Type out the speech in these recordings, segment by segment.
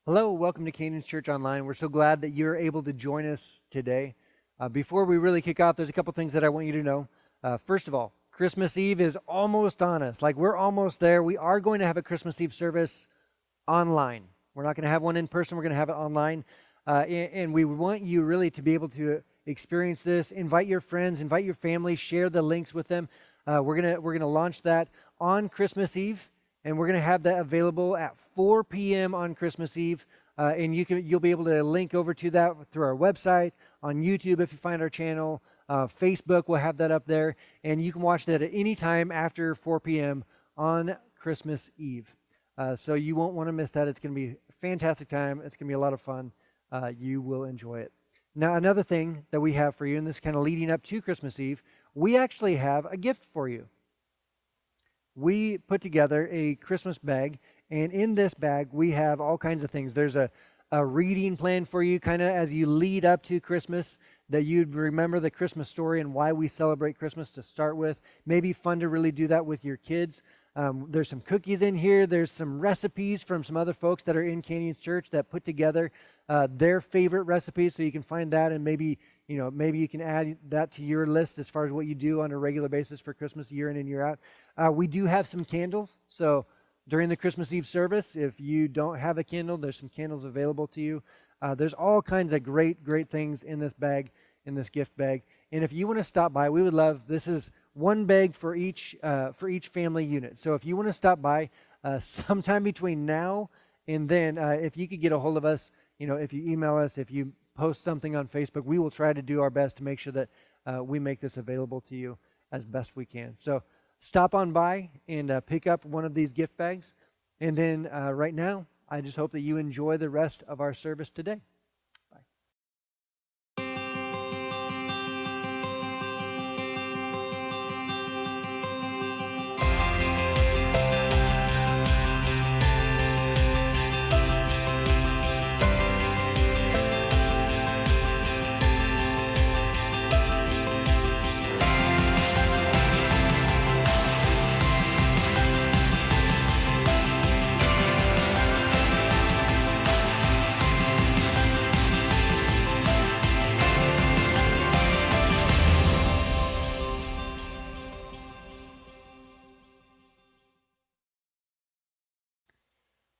Hello, welcome to Canaan's Church Online. We're so glad that you're able to join us today. Before we really kick off, there's a couple things that I want you to know. First of all, Christmas Eve is almost on us. Like, we're almost there. We are going to have a Christmas Eve service online. We're not going to have one in person. We're going to have it online. And we want you really to be able to experience this. Invite your friends, invite your family, share the links with them. We're gonna launch that on Christmas Eve, and we're going to have that available at 4 p.m. on Christmas Eve. And you'll be able to link over to that through our website, on YouTube if you find our channel, Facebook will have that up there, and you can watch that at any time after 4 p.m. on Christmas Eve. So you won't want to miss that. It's going to be a fantastic time. It's going to be a lot of fun. You will enjoy it. Now, another thing that we have for you, and this is kind of leading up to Christmas Eve, we actually have a gift for you. We put together a Christmas bag, and in this bag we have all kinds of things. There's a reading plan for you, kind of as you lead up to Christmas, that you'd remember the Christmas story and why we celebrate Christmas to start with. Maybe fun to really do that with your kids. There's some cookies in here. There's some recipes from some other folks that are in Canyons Church that put together their favorite recipes, so you can find that, and maybe you can add that to your list as far as what you do on a regular basis for Christmas, year in and year out. We do have some candles, so during the Christmas Eve service, if you don't have a candle, there's some candles available to you. There's all kinds of great things in this bag, in this gift bag. And if you want to stop by, we would love, this is one bag for each family unit. So if you want to stop by sometime between now and then, if you could get a hold of us, if you email us, if you post something on Facebook, we will try to do our best to make sure that we make this available to you as best we can. So stop on by and pick up one of these gift bags. And then right now, I just hope that you enjoy the rest of our service today. Bye.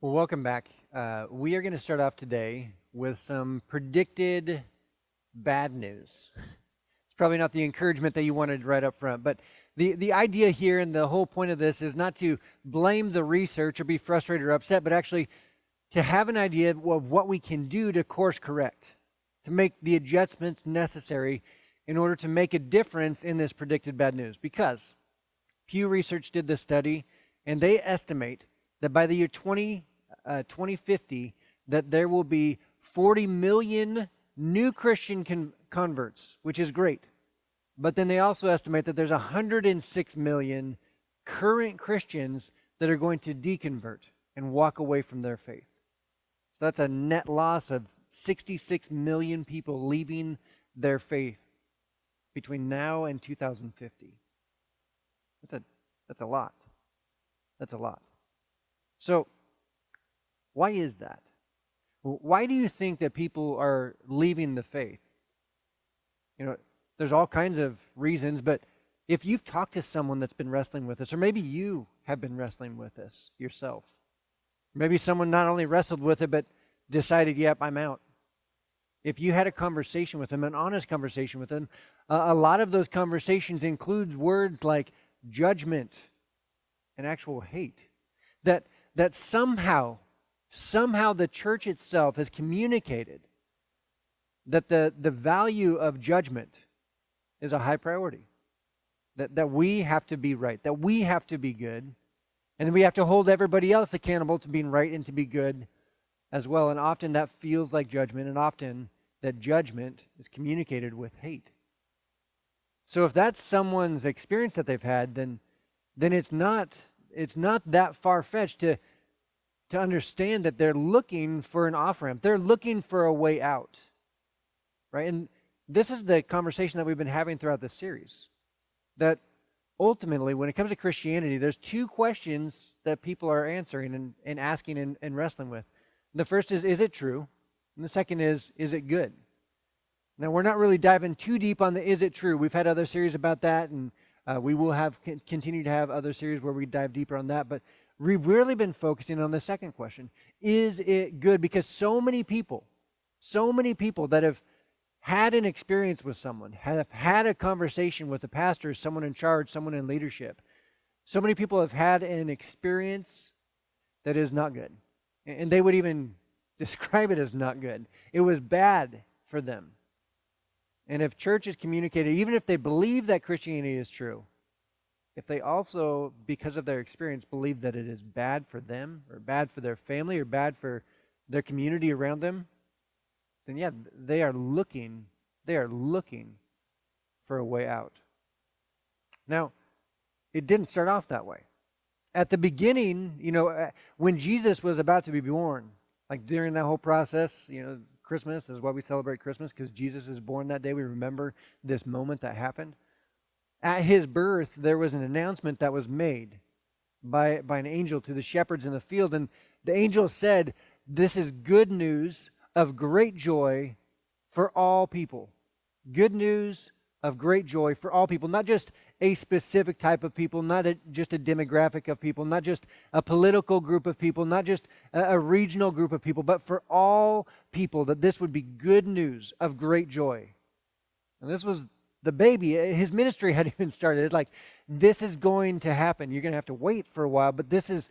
Well, welcome back. We are going to start off today with some predicted bad news. It's probably not the encouragement that you wanted right up front, but the idea here and the whole point of this is not to blame the research or be frustrated or upset, but actually to have an idea of what we can do to course correct, to make the adjustments necessary in order to make a difference in this predicted bad news. Because Pew Research did this study, and they estimate that by the year 2050, that there will be 40 million new Christian converts, which is great. But then they also estimate that there's 106 million current Christians that are going to deconvert and walk away from their faith. So that's a net loss of 66 million people leaving their faith between now and 2050. That's a lot. That's a lot. So, why is that? Why do you think that people are leaving the faith? There's all kinds of reasons, but if you've talked to someone that's been wrestling with this, or maybe you have been wrestling with this yourself, maybe someone not only wrestled with it, but decided, yep, I'm out. If you had a conversation with them, an honest conversation with them, a lot of those conversations includes words like judgment and actual hate. That somehow the church itself has communicated that the value of judgment is a high priority. That we have to be right, that we have to be good, and we have to hold everybody else accountable to being right and to be good as well. And often that feels like judgment, and often that judgment is communicated with hate. So if that's someone's experience that they've had, then it's not that far-fetched to understand that they're looking for an off-ramp. They're looking for a way out, right? And this is the conversation that we've been having throughout this series, that ultimately, when it comes to Christianity, there's two questions that people are answering and asking and wrestling with. The first is it true? And the second is it good? Now, we're not really diving too deep on the is it true. We've had other series about that, and we will continue to have other series where we dive deeper on that. But we've really been focusing on the second question: is it good? Because so many people that have had an experience with someone, have had a conversation with a pastor, someone in charge, someone in leadership, so many people have had an experience that is not good, and they would even describe it as not good. It was bad for them. And if church is communicated, even if they believe that Christianity is true, if they also, because of their experience, believe that it is bad for them or bad for their family or bad for their community around them, then yeah, they are looking for a way out. Now, it didn't start off that way. At the beginning, when Jesus was about to be born, like during that whole process, Christmas is why we celebrate Christmas, because Jesus is born that day. We remember this moment that happened. At his birth, there was an announcement that was made by an angel to the shepherds in the field. And the angel said, "This is good news of great joy for all people." Good news of great joy for all people, not just a specific type of people, not just a demographic of people, not just a political group of people, not just a regional group of people, but for all people, that this would be good news of great joy. And this was the baby. His ministry hadn't even started. It's like, this is going to happen. You're going to have to wait for a while, but this is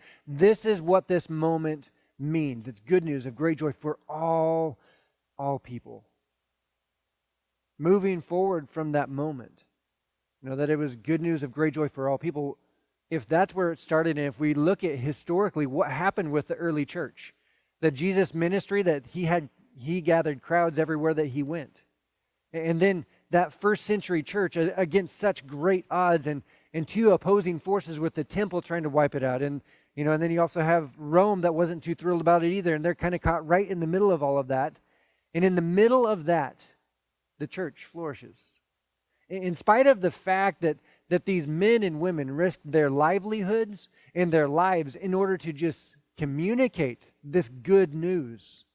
what this moment means. It's good news of great joy for all people. Moving forward from that moment, that it was good news of great joy for all people, if that's where it started, and if we look at historically what happened with the early church, the Jesus ministry, that he gathered crowds everywhere that he went. And then that first century church, against such great odds and two opposing forces, with the temple trying to wipe it out. And and then you also have Rome that wasn't too thrilled about it either, and they're kind of caught right in the middle of all of that. And in the middle of that, the church flourishes. In spite of the fact that these men and women risked their livelihoods and their lives in order to just communicate this good news.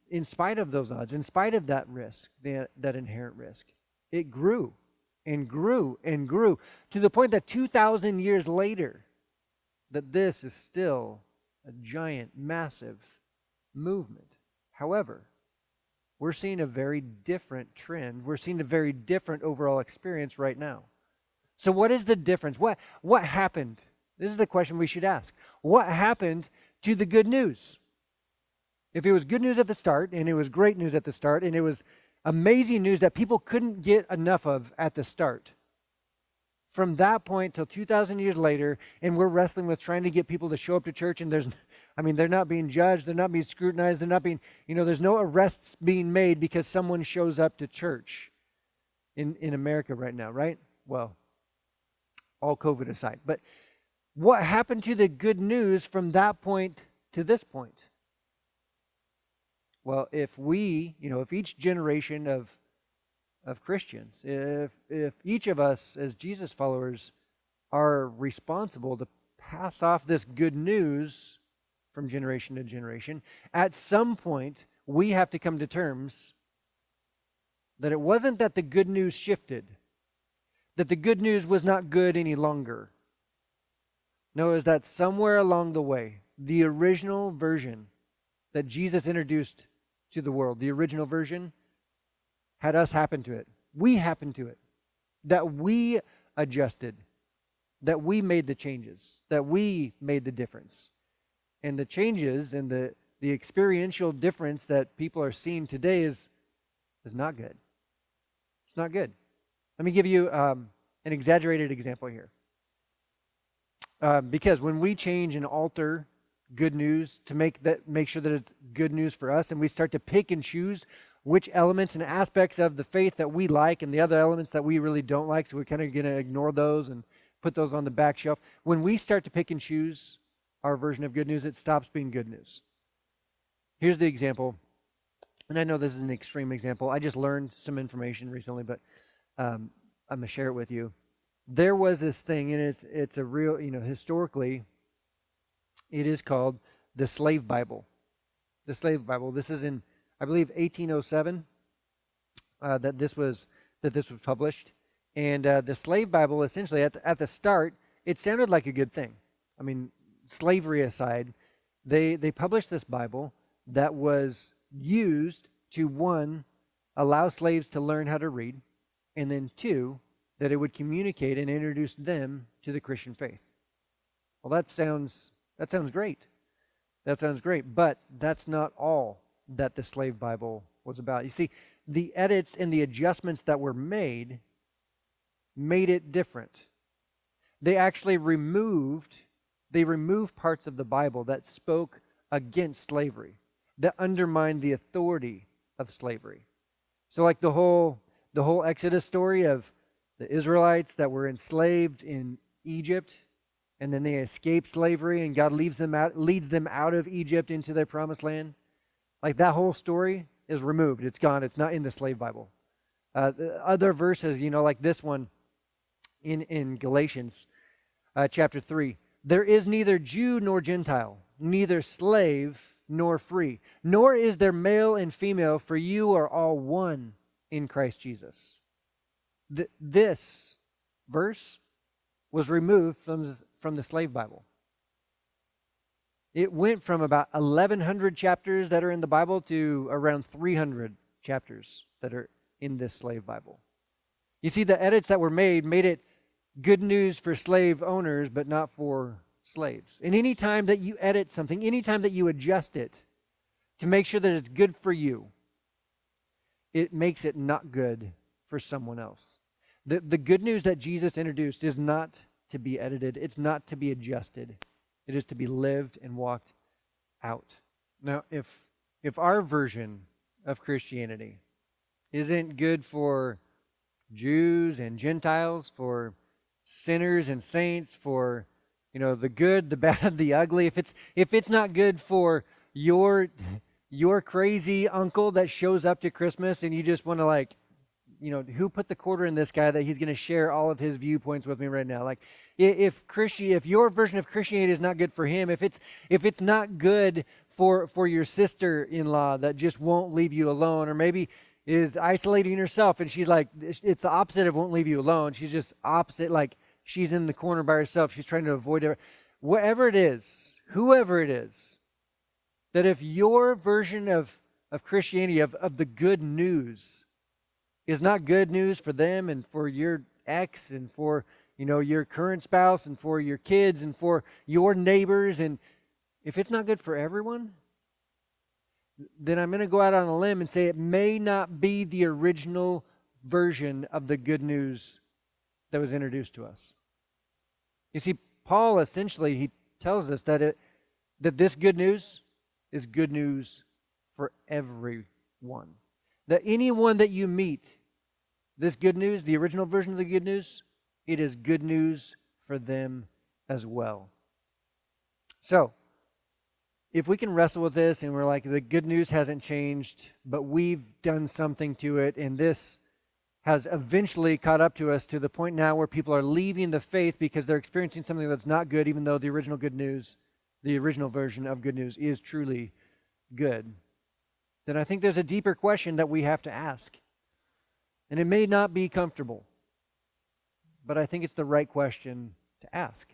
In spite of those odds, in spite of that risk, that inherent risk, it grew and grew and grew to the point that 2,000 years later, that this is still a giant, massive movement. However, we're seeing a very different trend. We're seeing a very different overall experience right now. So what is the difference? What happened? This is the question we should ask. What happened to the good news? If it was good news at the start, and it was great news at the start, and it was amazing news that people couldn't get enough of at the start, from that point till 2,000 years later, and we're wrestling with trying to get people to show up to church, and they're not being judged, they're not being scrutinized, they're not being, there's no arrests being made because someone shows up to church in America right now, right? Well, all COVID aside. But what happened to the good news from that point to this point? Well, if each generation of Christians, if each of us as Jesus followers are responsible to pass off this good news from generation to generation, at some point we have to come to terms that it wasn't that the good news shifted, that the good news was not good any longer. No, it was that somewhere along the way, the original version that Jesus introduced to the world, the original version, had us happen to it. We happened to it. That we adjusted. That we made the changes. That we made the difference. And the changes and the experiential difference that people are seeing today is not good. It's not good. Let me give you an exaggerated example here. Because when we change and alter good news to make sure that it's good news for us, and we start to pick and choose which elements and aspects of the faith that we like and the other elements that we really don't like, so we're kind of going to ignore those and put those on the back shelf. When we start to pick and choose our version of good news, it stops being good news. Here's the example, and I know this is an extreme example. I just learned some information recently, but I'm going to share it with you. There was this thing, and it's a real, historically, it is called the Slave Bible. the Slave Bible. This is in, I believe, 1807 that this was published. And the Slave Bible, essentially, at the start, it sounded like a good thing. I mean, slavery aside, they published this Bible that was used to, one, allow slaves to learn how to read, and then two, that it would communicate and introduce them to the Christian faith. Well, that sounds great. That sounds great, but that's not all that the Slave Bible was about. You see, the edits and the adjustments that were made it different. They actually removed parts of the Bible that spoke against slavery, that undermined the authority of slavery. So like the whole Exodus story of the Israelites that were enslaved in Egypt, and then they escape slavery and God leads them out of Egypt into their promised land. Like that whole story is removed. It's gone. It's not in the Slave Bible. The other verses, like this one in Galatians chapter 3. There is neither Jew nor Gentile, neither slave nor free, nor is there male and female, for you are all one in Christ Jesus. This verse was removed from the Slave Bible. It went from about 1,100 chapters that are in the Bible to around 300 chapters that are in this Slave Bible. You see, the edits that were made it good news for slave owners, but not for slaves. And any time that you edit something, any time that you adjust it to make sure that it's good for you, it makes it not good for someone else. The good news that Jesus introduced is not to be edited. It's not to be adjusted. It is to be lived and walked out. Now, if our version of Christianity isn't good for Jews and Gentiles, for sinners and saints, for the good, the bad, the ugly, if it's not good for your crazy uncle that shows up to Christmas and you just want to who put the quarter in this guy that he's going to share all of his viewpoints with me right now? Like, if your version of Christianity is not good for him, if it's not good for your sister-in-law that just won't leave you alone, or maybe is isolating herself and she's like, it's the opposite of won't leave you alone. She's just opposite, like she's in the corner by herself. She's trying to avoid it. Whatever it is, whoever it is, that if your version of Christianity, of the good news, is not good news for them and for your ex and for your current spouse and for your kids and for your neighbors, and if it's not good for everyone, then I'm going to go out on a limb and say it may not be the original version of the good news that was introduced to us. You see, Paul essentially, he tells us that this good news is good news for everyone. That anyone that you meet, this good news, the original version of the good news, it is good news for them as well. So, if we can wrestle with this and we're like, the good news hasn't changed, but we've done something to it, and this has eventually caught up to us to the point now where people are leaving the faith because they're experiencing something that's not good, even though the original good news, the original version of good news is truly good, then I think there's a deeper question that we have to ask. And it may not be comfortable, but I think it's the right question to ask.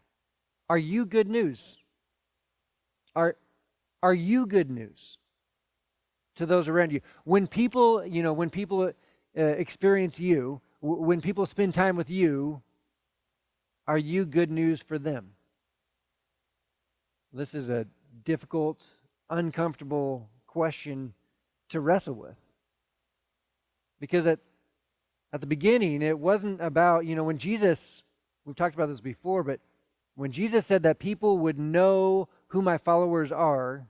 Are you good news? Are you good news to those around you? When people, experience you, when people spend time with you, are you good news for them? This is a difficult, uncomfortable question to wrestle with. Because at the beginning, it wasn't about, when Jesus, we've talked about this before, but when Jesus said that people would know who my followers are,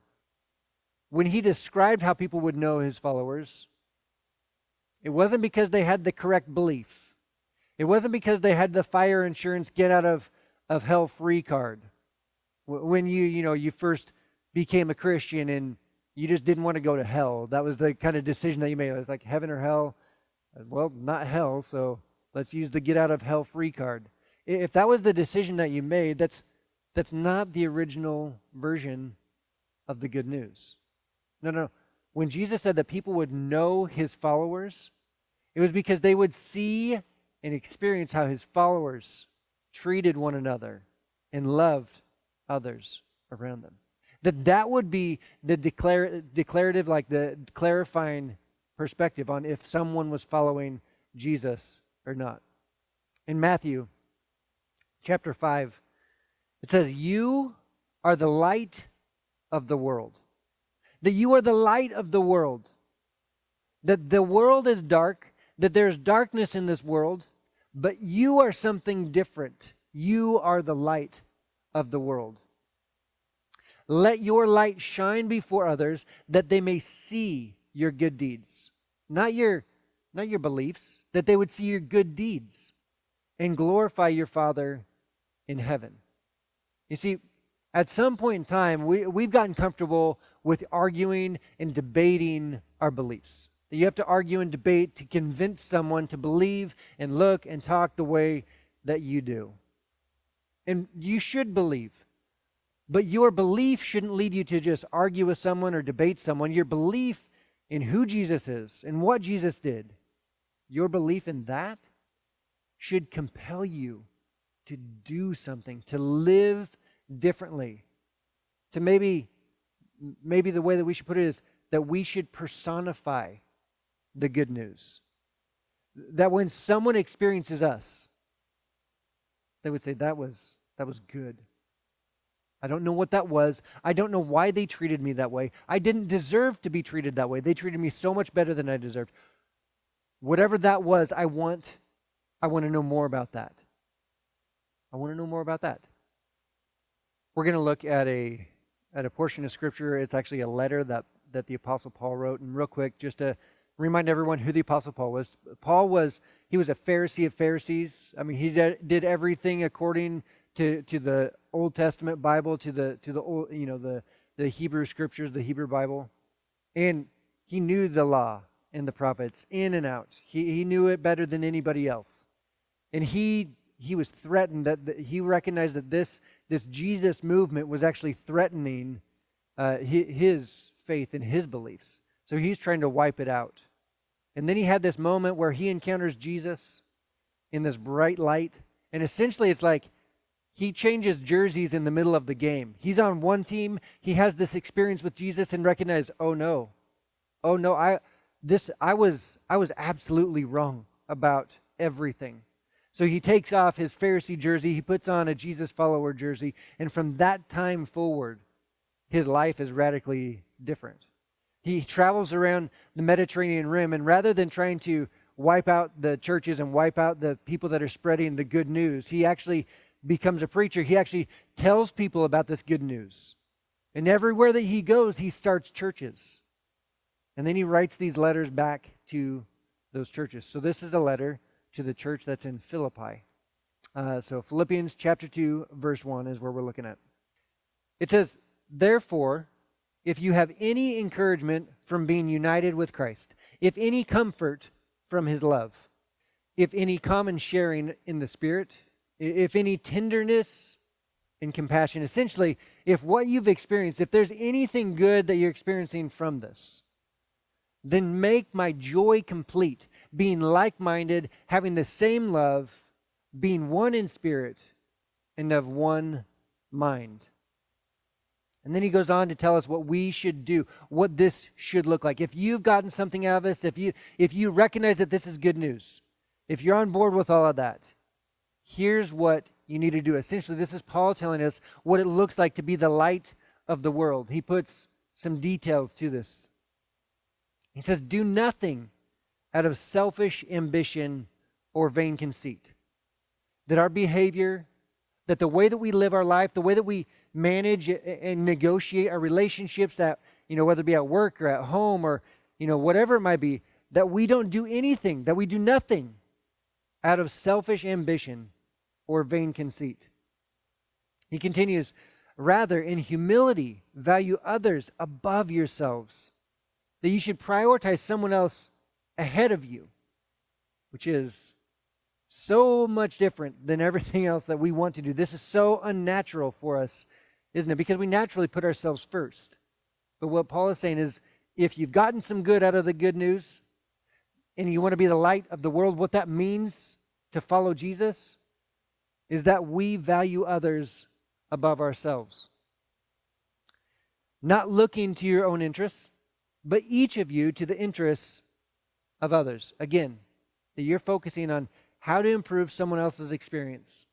when he described how people would know his followers, it wasn't because they had the correct belief. It wasn't because they had the fire insurance get out of hell free card. When you first became a Christian and you just didn't want to go to hell. That was the kind of decision that you made. It was like heaven or hell. Well, not hell, so let's use the get out of hell free card. If that was the decision that you made, that's not the original version of the good news. No, no. When Jesus said that people would know his followers, it was because they would see and experience how his followers treated one another and loved others around them. That would be the declarative, like the clarifying perspective on if someone was following Jesus or not. In Matthew chapter 5, it says, "You are the light of the world." That you are the light of the world. That the world is dark, that there's darkness in this world, but you are something different. You are the light of the world. Let your light shine before others, that they may see your good deeds. Not your beliefs, that they would see your good deeds and glorify your Father in heaven. You see, at some point in time, we've gotten comfortable with arguing and debating our beliefs. That you have to argue and debate to convince someone to believe and look and talk the way that you do. And you should believe. But your belief shouldn't lead you to just argue with someone or debate someone. Your belief in who Jesus is and what Jesus did, your belief in that should compel you to do something, to live differently. To maybe the way that we should put it is that we should personify the good news. That when someone experiences us, they would say, that was good. I don't know what that was. I don't know why they treated me that way. I didn't deserve to be treated that way. They treated me so much better than I deserved. Whatever that was, I want to know more about that. I want to know more about that. We're going to look at a portion of Scripture. It's actually a letter that the Apostle Paul wrote. And real quick, just to remind everyone who the Apostle Paul was. He was a Pharisee of Pharisees. I mean, he did everything according to the Old Testament Bible, to the old, the Hebrew Scriptures, the Hebrew Bible. And he knew the law and the prophets in and out. He knew it better than anybody else. And he was threatened that he recognized that this Jesus movement was actually threatening his faith and his beliefs. So he's trying to wipe it out. And then he had this moment where he encounters Jesus in this bright light. And essentially it's like he changes jerseys in the middle of the game. He's on one team. He has this experience with Jesus and recognizes, oh no, I was absolutely wrong about everything. So he takes off his Pharisee jersey, he puts on a Jesus follower jersey, and from that time forward, his life is radically different. He travels around the Mediterranean Rim, and rather than trying to wipe out the churches and wipe out the people that are spreading the good news, he actually becomes a preacher. He actually tells people about this good news. And everywhere that he goes, he starts churches. And then he writes these letters back to those churches. So this is a letter to the church that's in Philippi. So Philippians chapter 2, verse 1 is where we're looking at. It says, "Therefore, if you have any encouragement from being united with Christ, if any comfort from his love, if any common sharing in the Spirit, if any tenderness and compassion," essentially, if what you've experienced, if there's anything good that you're experiencing from this, "then make my joy complete, being like-minded, having the same love, being one in spirit, and of one mind." And then he goes on to tell us what we should do, what this should look like. If you've gotten something out of this, if you recognize that this is good news, if you're on board with all of that, here's what you need to do. Essentially, this is Paul telling us what it looks like to be the light of the world. He puts some details to this. He says, "Do nothing out of selfish ambition or vain conceit." That our behavior, that the way that we live our life, the way that we manage and negotiate our relationships, that, whether it be at work or at home or, whatever it might be, that we don't do anything, that we do nothing out of selfish ambition or vain conceit. He continues, "Rather, in humility, value others above yourselves, that you should prioritize someone else ahead of you," which is so much different than everything else that we want to do. This is so unnatural for us, isn't it? Because we naturally put ourselves first. But what Paul is saying is if you've gotten some good out of the good news and you want to be the light of the world, what that means to follow Jesus is that we value others above ourselves. Not looking to your own interests, but each of you to the interests of others. Again, that you're focusing on how to improve someone else's experience,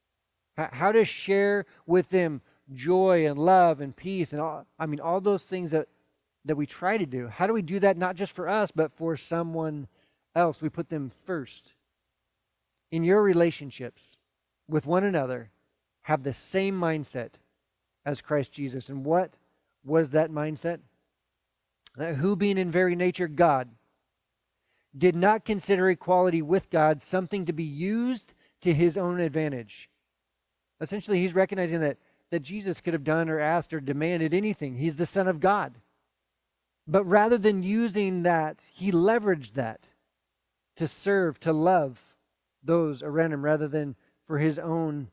how to share with them joy and love and peace and all those things that we try to do. How do we do that not just for us, but for someone else? We put them first. In your relationships with one another, have the same mindset as Christ Jesus. And what was that mindset? That who being in very nature God, did not consider equality with God something to be used to his own advantage. Essentially, he's recognizing that Jesus could have done or asked or demanded anything. He's the Son of God. But rather than using that, he leveraged that to serve, to love those around him rather than for his own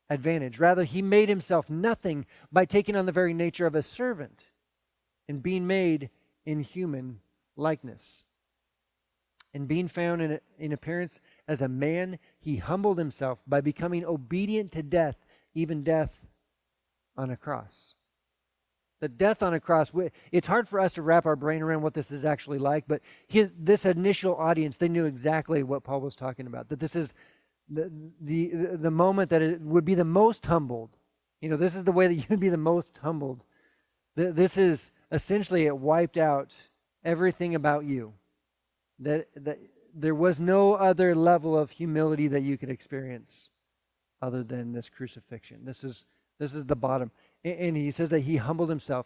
advantage. Rather, he made himself nothing by taking on the very nature of a servant and being made in human likeness. And being found in appearance as a man, he humbled himself by becoming obedient to death, even death on a cross. The death on a cross, it's hard for us to wrap our brain around what this is actually like, but this initial audience, they knew exactly what Paul was talking about, that this is the moment that it would be the most humbled. This is the way that you would be the most humbled. This is essentially, it wiped out everything about you. That there was no other level of humility that you could experience other than this crucifixion. This is the bottom. And he says that he humbled himself,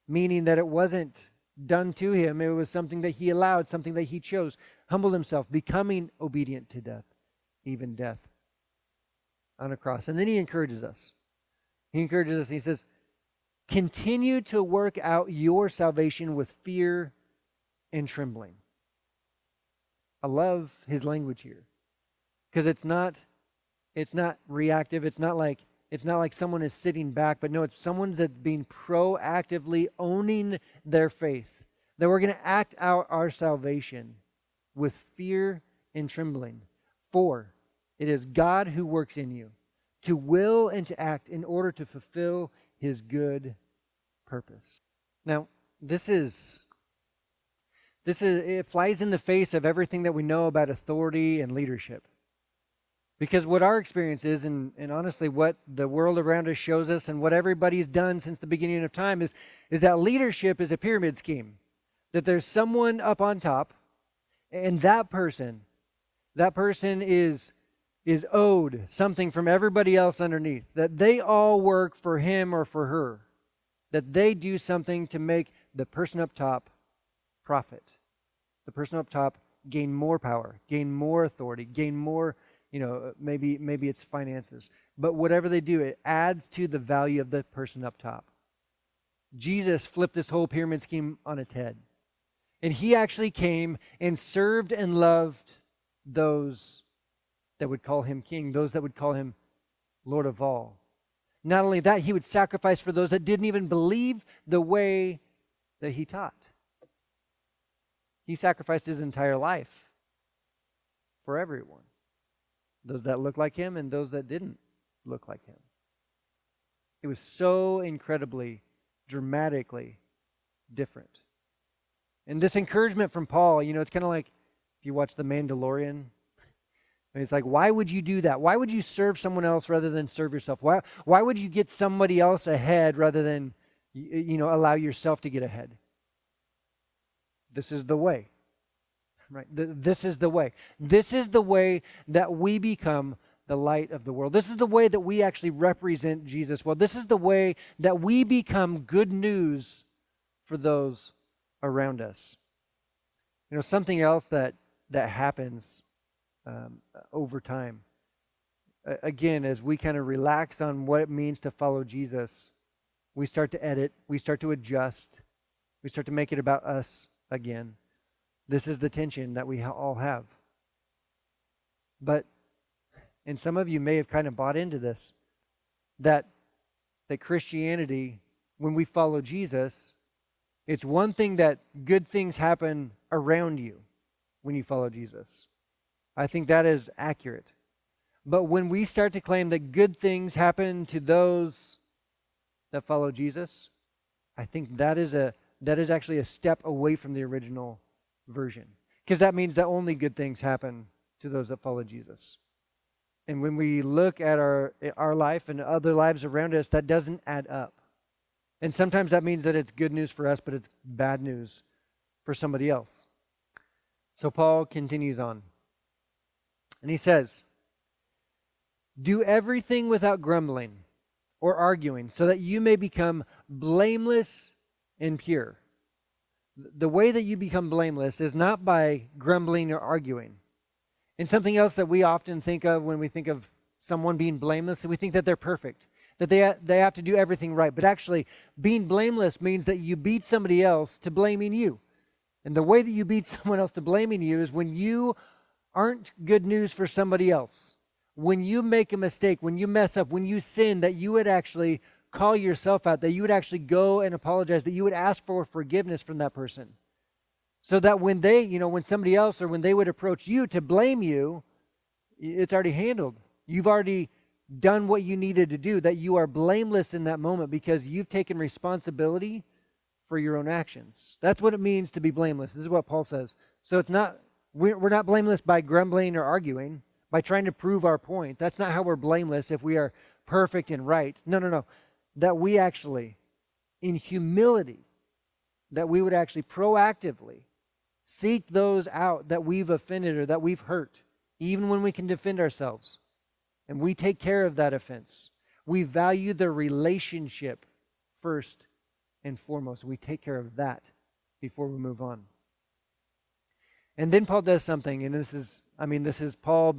meaning that it wasn't done to him. It was something that he allowed, something that he chose. Humbled himself, becoming obedient to death, even death on a cross. And then he encourages us. He says, continue to work out your salvation with fear and trembling. I love his language here, because it's not reactive. It's not like someone is sitting back, but no, it's someone that's being proactively owning their faith. That we're going to act out our salvation with fear and trembling. For it is God who works in you to will and to act in order to fulfill his good purpose. Now, it flies in the face of everything that we know about authority and leadership. Because what our experience is, and honestly what the world around us shows us, and what everybody's done since the beginning of time is that leadership is a pyramid scheme. That there's someone up on top, and that person is owed something from everybody else underneath. That they all work for him or for her. That they do something to make the person up top profit. The person up top gain more power, gain more authority, gain more, maybe it's finances. But whatever they do, it adds to the value of the person up top. Jesus flipped this whole pyramid scheme on its head. And he actually came and served and loved those that would call him king, those that would call him Lord of all. Not only that, he would sacrifice for those that didn't even believe the way that he taught. He sacrificed his entire life for everyone. Those that looked like him and those that didn't look like him. It was so incredibly, dramatically different. And this encouragement from Paul, it's kind of like if you watch The Mandalorian. And it's like, why would you do that? Why would you serve someone else rather than serve yourself? Why would you get somebody else ahead rather than allow yourself to get ahead? This is the way, right? This is the way. This is the way that we become the light of the world. This is the way that we actually represent Jesus well. This is the way that we become good news for those around us. Something else that happens over time. Again, as we kind of relax on what it means to follow Jesus, we start to edit, we start to adjust, we start to make it about us again. This is the tension that we all have. And some of you may have kind of bought into this, that Christianity, when we follow Jesus, It's one thing that good things happen around you when you follow Jesus. I think that is accurate. But when we start to claim that good things happen to those that follow Jesus, I think that is actually a step away from the original version. Because that means that only good things happen to those that follow Jesus. And when we look at our life and other lives around us, that doesn't add up. And sometimes that means that it's good news for us, but it's bad news for somebody else. So Paul continues on. And he says, "Do everything without grumbling or arguing, so that you may become blameless and pure." The way that you become blameless is not by grumbling or arguing. And something else that we often think of when we think of someone being blameless, we think that they're perfect, that they have to do everything right. But actually, being blameless means that you beat somebody else to blaming you. And the way that you beat someone else to blaming you is when you aren't good news for somebody else. When you make a mistake, when you mess up, when you sin, that you would actually call yourself out, that you would actually go and apologize, that you would ask for forgiveness from that person. So that when when somebody else or when they would approach you to blame you, it's already handled. You've already done what you needed to do, that you are blameless in that moment because you've taken responsibility for your own actions. That's what it means to be blameless. This is what Paul says. So we're not blameless by grumbling or arguing, by trying to prove our point. That's not how we're blameless if we are perfect and right. No. That we actually, in humility, that we would actually proactively seek those out that we've offended or that we've hurt, even when we can defend ourselves. And we take care of that offense. We value the relationship first and foremost. We take care of that before we move on. And then Paul does something, and this is Paul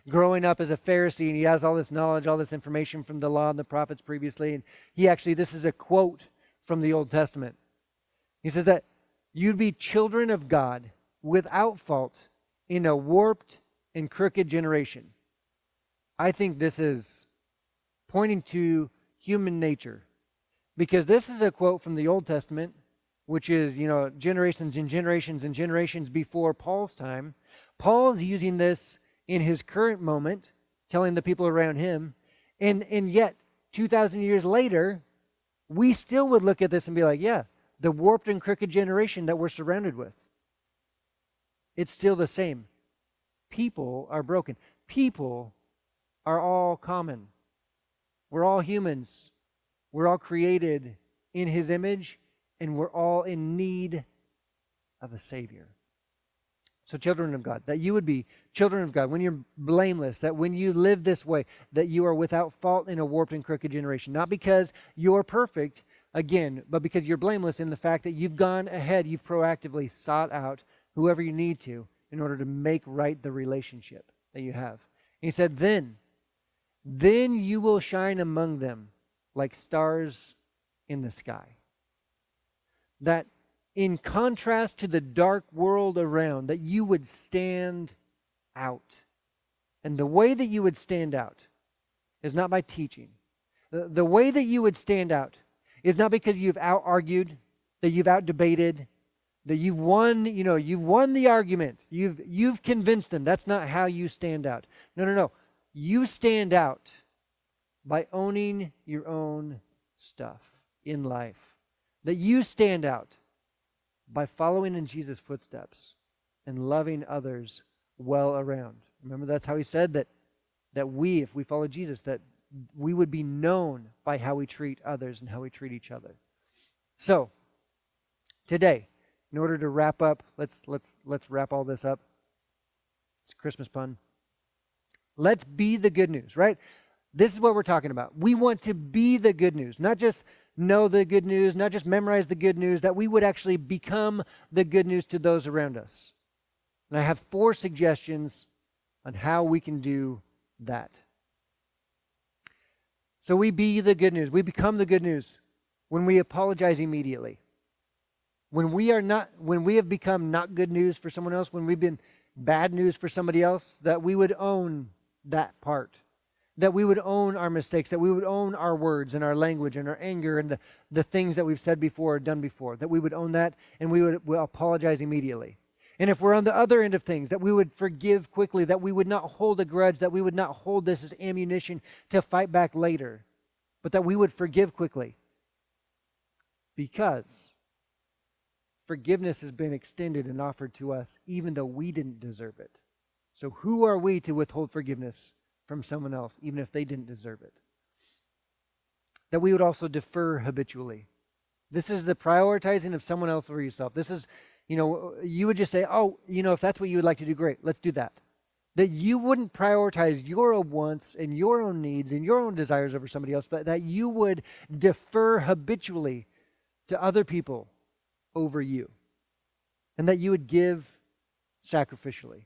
growing up as a Pharisee, and he has all this knowledge, all this information from the law and the prophets previously, and this is a quote from the Old Testament. He says that you'd be children of God without fault in a warped and crooked generation. I think this is pointing to human nature, because this is a quote from the Old Testament, which is, generations and generations and generations before Paul's time. Paul's using this in his current moment, telling the people around him, and yet 2,000 years later, we still would look at this and be like, yeah, the warped and crooked generation that we're surrounded with. It's still the same. People are broken. People are all common. We're all humans. We're all created in His image, and we're all in need of a Savior. So children of God, that you would be children of God when you're blameless, that when you live this way, that you are without fault in a warped and crooked generation. Not because you're perfect, again, but because you're blameless in the fact that you've gone ahead, you've proactively sought out whoever you need to in order to make right the relationship that you have. And he said, then you will shine among them like stars in the sky. That in contrast to the dark world around, that you would stand out. And the way that you would stand out is not by teaching. The way that you would stand out is not because you've out-argued, that you've out-debated, that you've won the argument. You've convinced them. That's not how you stand out. No. You stand out by owning your own stuff in life. That you stand out by following in Jesus' footsteps and loving others well around. Remember, that's how he said that we, if we follow Jesus, that we would be known by how we treat others and how we treat each other. So, today, in order to wrap up, let's wrap all this up. It's a Christmas pun. Let's be the good news, right? This is what we're talking about. We want to be the good news, not just know the good news, not just memorize the good news, that we would actually become the good news to those around us. And I have 4 suggestions on how we can do that. So we be the good news. We become the good news when we apologize immediately. When we have become not good news for someone else, when we've been bad news for somebody else, that we would own that part. that we would own our mistakes, that we would own our words and our language and our anger and the things that we've said before or done before, that we would own that and we would apologize immediately. And if we're on the other end of things, that we would forgive quickly, that we would not hold a grudge, that we would not hold this as ammunition to fight back later, but that we would forgive quickly. Because forgiveness has been extended and offered to us even though we didn't deserve it. So who are we to withhold forgiveness from someone else, even if they didn't deserve it? That we would also defer habitually. This is the prioritizing of someone else over yourself. This is, you would just say, oh, if that's what you would like to do, great, let's do that. That you wouldn't prioritize your own wants and your own needs and your own desires over somebody else, but that you would defer habitually to other people over you. And that you would give sacrificially.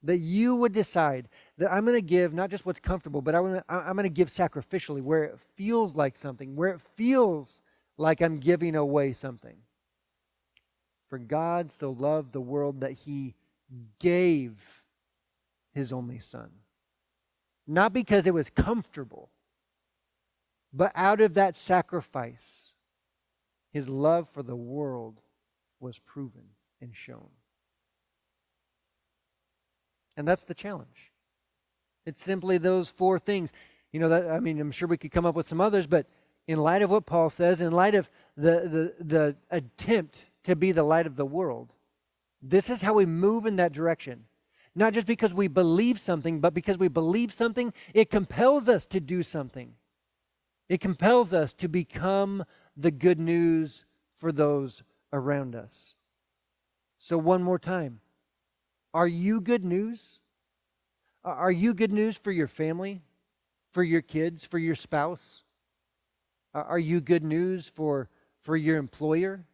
That you would decide that I'm going to give not just what's comfortable, but I'm going to give sacrificially where it feels like something, where it feels like I'm giving away something. For God so loved the world that He gave His only Son. Not because it was comfortable, but out of that sacrifice, His love for the world was proven and shown. And that's the challenge. It's simply those four things. I'm sure we could come up with some others, but in light of what Paul says, in light of the attempt to be the light of the world, this is how we move in that direction. Not just because we believe something, but because we believe something, it compels us to do something. It compels us to become the good news for those around us. So one more time. Are you good news? Are you good news for your family, for your kids, for your spouse? Are you good news for your employer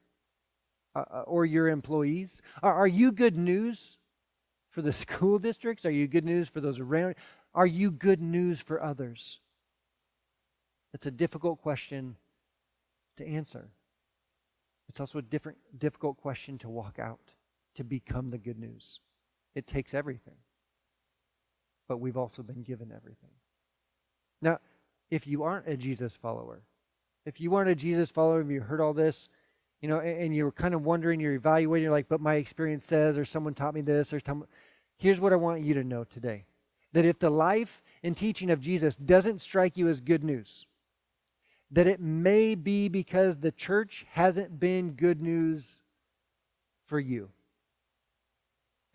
or your employees? Are you good news for the school districts? Are you good news for those around? Are you good news for others? It's a difficult question to answer. It's also a difficult question to walk out, to become the good news. It takes everything. But we've also been given everything. Now, if you aren't a Jesus follower, if you aren't a Jesus follower and you heard all this, and you're kind of wondering, you're evaluating, you're like, but my experience says, or someone taught me this, here's what I want you to know today. That if the life and teaching of Jesus doesn't strike you as good news, that it may be because the church hasn't been good news for you.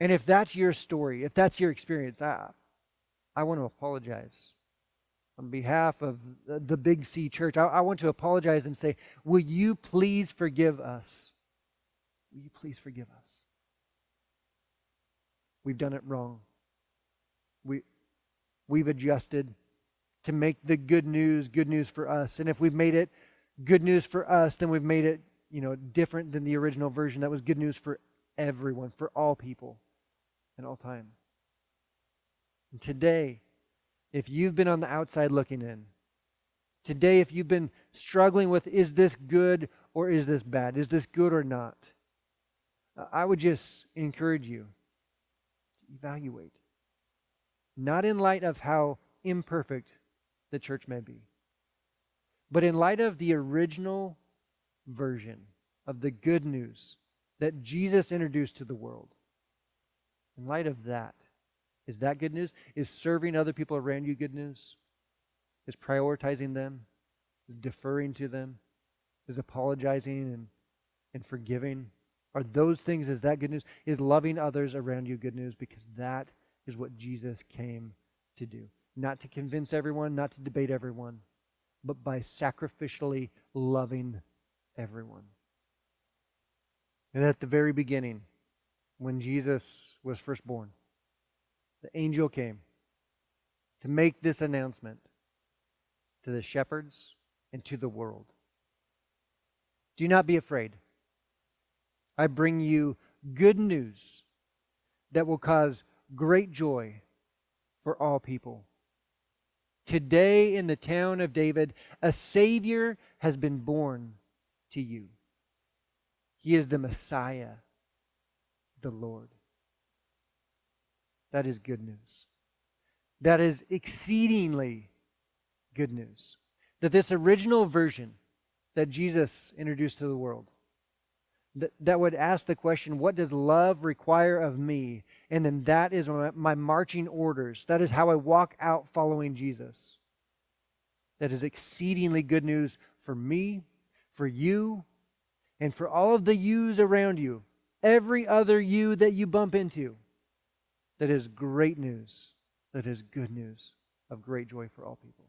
And if that's your story, if that's your experience, I want to apologize. On behalf of the Big C Church, I want to apologize and say, will you please forgive us? Will you please forgive us? We've done it wrong. We've adjusted to make the good news for us. And if we've made it good news for us, then we've made it, different than the original version that was good news for everyone, for all people, in all time. And today, if you've been on the outside looking in, today if you've been struggling with, is this good or is this bad? Is this good or not? I would just encourage you to evaluate. Not in light of how imperfect the church may be, but in light of the original version of the good news that Jesus introduced to the world. In light of that, is that good news? Is serving other people around you good news? Is prioritizing them? Is deferring to them? Is apologizing and forgiving? Are those things, is that good news? Is loving others around you good news? Because that is what Jesus came to do. Not to convince everyone, not to debate everyone, but by sacrificially loving everyone. And at the very beginning, when Jesus was first born, the angel came to make this announcement to the shepherds and to the world. Do not be afraid. I bring you good news that will cause great joy for all people. Today in the town of David, a Savior has been born to you. He is the Messiah, the Lord. That is good news. That is exceedingly good news. That this original version that Jesus introduced to the world, that would ask the question, what does love require of me? And then that is my marching orders. That is how I walk out following Jesus. That is exceedingly good news for me, for you, and for all of the yous around you. Every other you that you bump into. That is great news. That is good news of great joy for all people.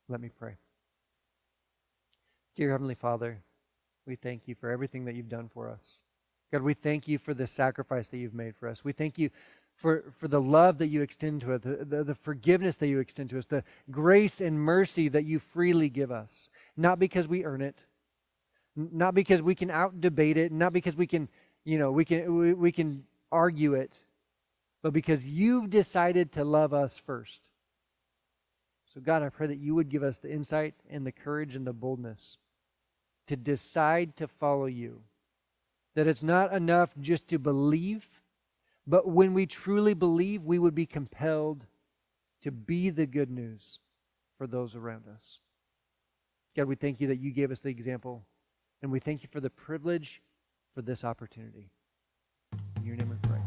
Let me pray. Dear Heavenly Father, we thank you for everything that you've done for us. God, we thank you for the sacrifice that you've made for us. We thank you for the love that you extend to us, the forgiveness that you extend to us, the grace and mercy that you freely give us. Not because we earn it, not because we can out-debate it, not because we can argue it, but because you've decided to love us first. So God, I pray that you would give us the insight and the courage and the boldness to decide to follow you. That it's not enough just to believe, but when we truly believe, we would be compelled to be the good news for those around us. God, we thank you that you gave us the example, and we thank you for the privilege for this opportunity. In your name we pray.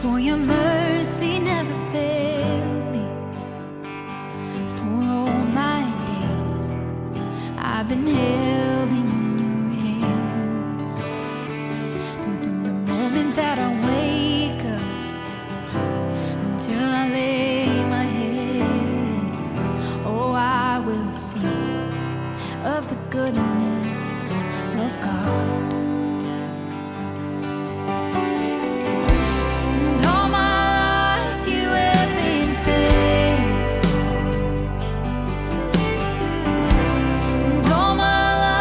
For your mercy never failed me. For all my days I've been held in your hands. And from the moment that I wake up until I lay my head, oh, I will sing of the goodness of God. And all my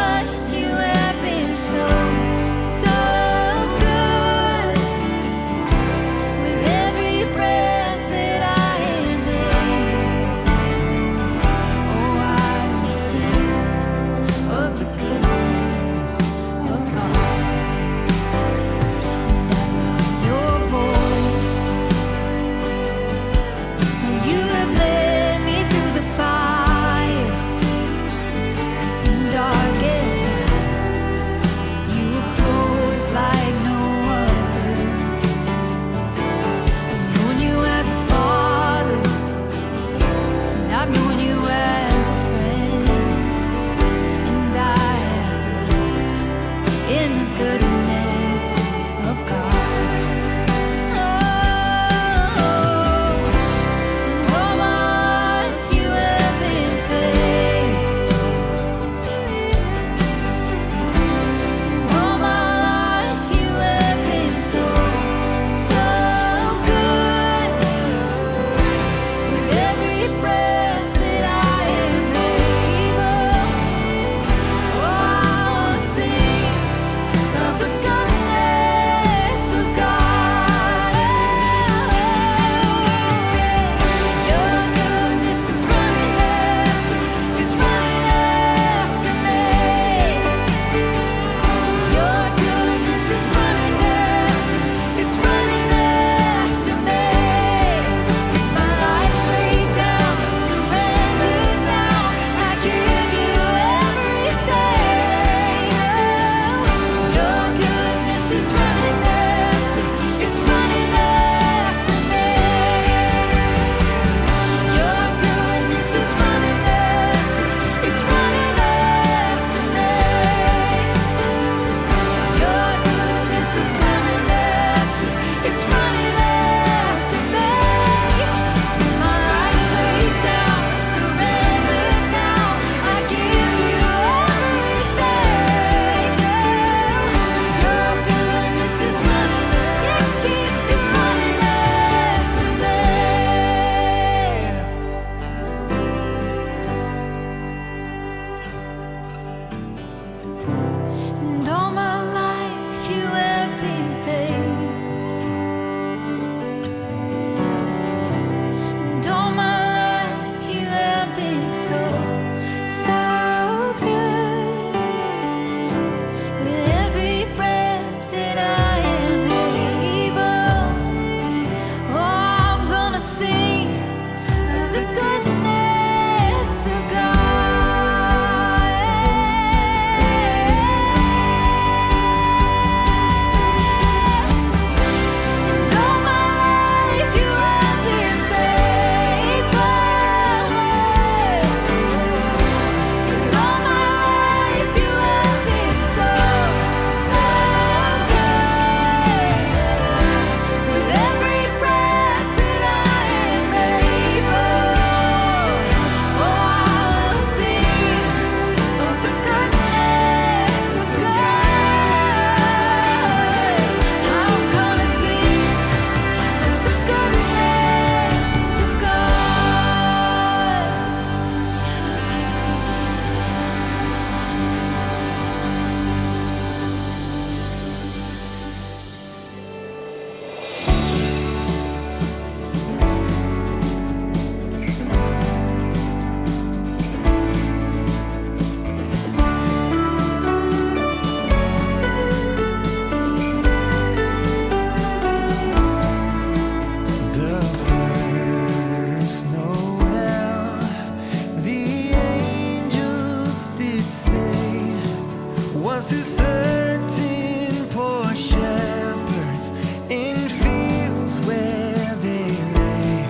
in fields where they lay,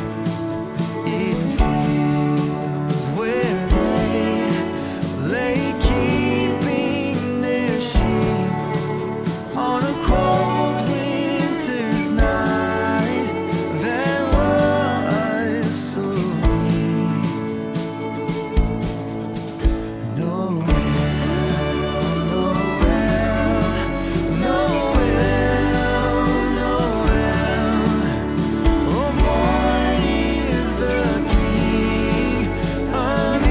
in fields where they lay, keeping their sheep on a cold winter's night that was so deep. Oh, born is the King of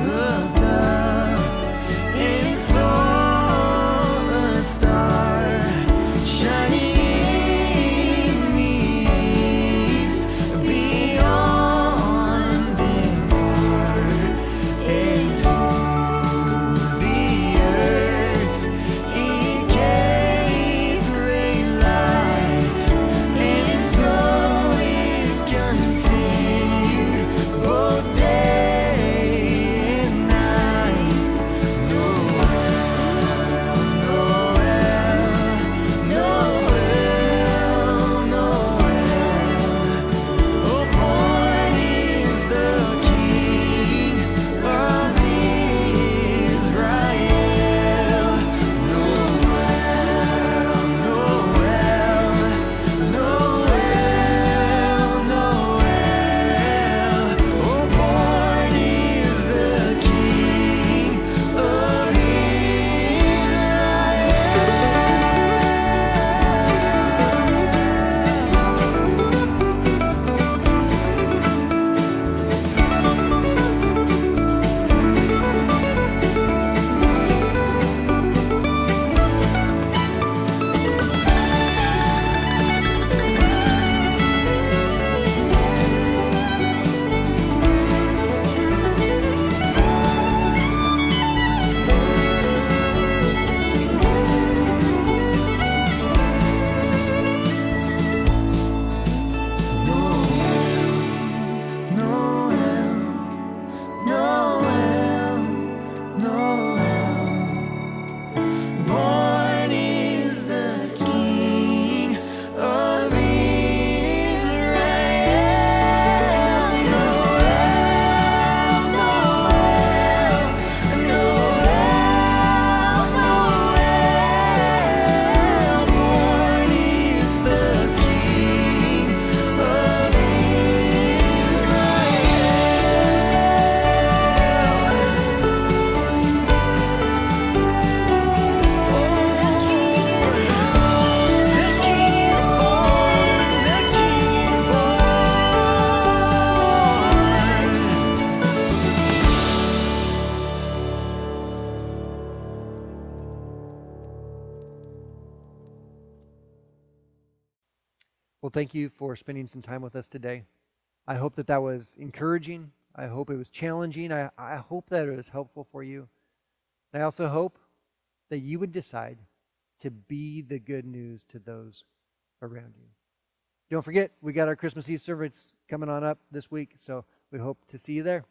looked up and saw a star shining in the east, beyond them far, and to the earth it gave great light, and so it continued both day and night. Oh, born is the King of Israel. Oh, born is the King of Born is the King of Israel. Born is the King of Well, thank you for spending some time with us today. I hope that that was encouraging. I hope it was challenging. I hope that it was helpful for you. And I also hope that you would decide to be the good news to those around you. Don't forget, we got our Christmas Eve service coming on up this week, so we hope to see you there.